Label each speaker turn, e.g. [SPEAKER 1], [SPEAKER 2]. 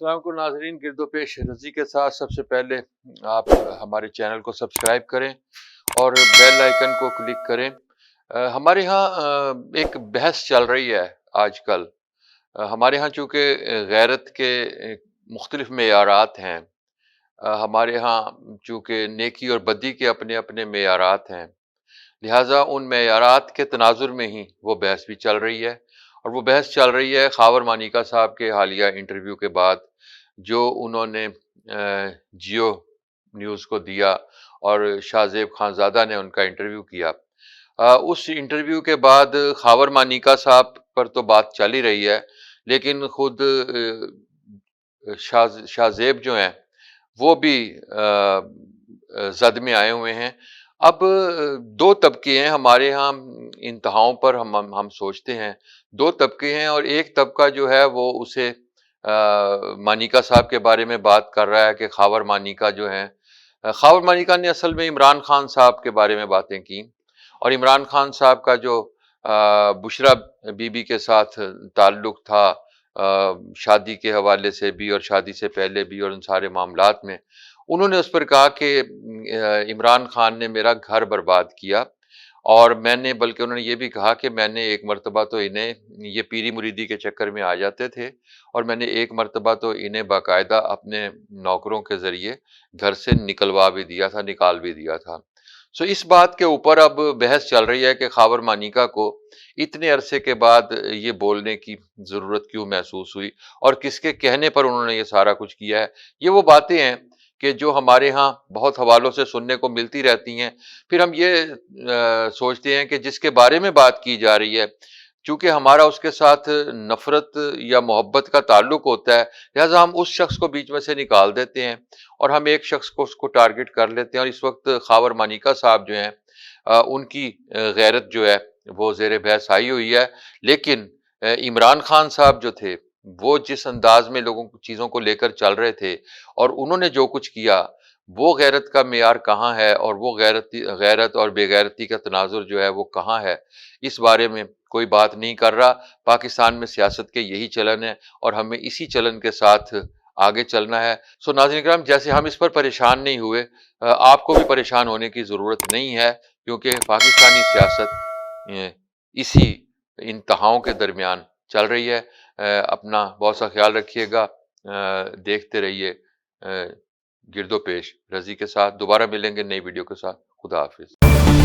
[SPEAKER 1] السلام علیکم ناظرین، گرد و پیش رضی کے ساتھ سب سے پہلے آپ ہمارے چینل کو سبسکرائب کریں اور بیل آئیکن کو کلک کریں۔ ہمارے ہاں ایک بحث چل رہی ہے آج کل۔ ہمارے ہاں چونکہ غیرت کے مختلف معیارات ہیں، ہمارے ہاں چونکہ نیکی اور بدی کے اپنے اپنے معیارات ہیں، لہٰذا ان معیارات کے تناظر میں ہی وہ بحث بھی چل رہی ہے۔ اور وہ بحث چل رہی ہے خاور مانیکا صاحب کے حالیہ انٹرویو کے بعد، جو انہوں نے جیو نیوز کو دیا اور شاہ زیب خان زادہ نے ان کا انٹرویو کیا۔ اس انٹرویو کے بعد خاور مانیکا صاحب پر تو بات چل ہی رہی ہے، لیکن خود شاہ زیب جو ہیں وہ بھی زد میں آئے ہوئے ہیں۔ اب دو طبقے ہیں ہمارے ہاں انتہاؤں پر، ہم سوچتے ہیں دو طبقے ہیں، اور ایک طبقہ جو ہے وہ اسے مانیکا صاحب کے بارے میں بات کر رہا ہے کہ خاور مانیکا جو ہیں، خاور مانیکا نے اصل میں عمران خان صاحب کے بارے میں باتیں کی، اور عمران خان صاحب کا جو بشرا بی بی کے ساتھ تعلق تھا شادی کے حوالے سے بھی اور شادی سے پہلے بھی اور ان سارے معاملات میں، انہوں نے اس پر کہا کہ عمران خان نے میرا گھر برباد کیا، اور میں نے بلکہ انہوں نے یہ بھی کہا کہ میں نے ایک مرتبہ تو انہیں یہ پیری مریدی کے چکر میں آ جاتے تھے، اور میں نے ایک مرتبہ تو انہیں باقاعدہ اپنے نوکروں کے ذریعے گھر سے نکلوا بھی دیا تھا، نکال بھی دیا تھا۔ سو اس بات کے اوپر اب بحث چل رہی ہے کہ خاور مانیکا کو اتنے عرصے کے بعد یہ بولنے کی ضرورت کیوں محسوس ہوئی، اور کس کے کہنے پر انہوں نے یہ سارا کچھ کیا ہے۔ یہ وہ باتیں ہیں کہ جو ہمارے ہاں بہت حوالوں سے سننے کو ملتی رہتی ہیں، پھر ہم یہ سوچتے ہیں کہ جس کے بارے میں بات کی جا رہی ہے، چونکہ ہمارا اس کے ساتھ نفرت یا محبت کا تعلق ہوتا ہے، لہٰذا ہم اس شخص کو بیچ میں سے نکال دیتے ہیں اور ہم ایک شخص کو اس کو ٹارگٹ کر لیتے ہیں۔ اور اس وقت خاور مانیکا صاحب جو ہیں ان کی غیرت جو ہے وہ زیر بحث آئی ہوئی ہے، لیکن عمران خان صاحب جو تھے وہ جس انداز میں لوگوں کو چیزوں کو لے کر چل رہے تھے، اور انہوں نے جو کچھ کیا، وہ غیرت کا معیار کہاں ہے، اور وہ غیرت اور بے غیرتی کا تناظر جو ہے وہ کہاں ہے، اس بارے میں کوئی بات نہیں کر رہا۔ پاکستان میں سیاست کے یہی چلن ہے، اور ہمیں اسی چلن کے ساتھ آگے چلنا ہے۔ سو ناظرین کرام، جیسے ہم اس پر پریشان نہیں ہوئے، آپ کو بھی پریشان ہونے کی ضرورت نہیں ہے، کیونکہ پاکستانی سیاست اسی انتہاؤں کے درمیان چل رہی ہے۔ اپنا بہت سا خیال رکھیے گا، دیکھتے رہیے گرد و پیش رضی کے ساتھ۔ دوبارہ ملیں گے نئی ویڈیو کے ساتھ۔ خدا حافظ۔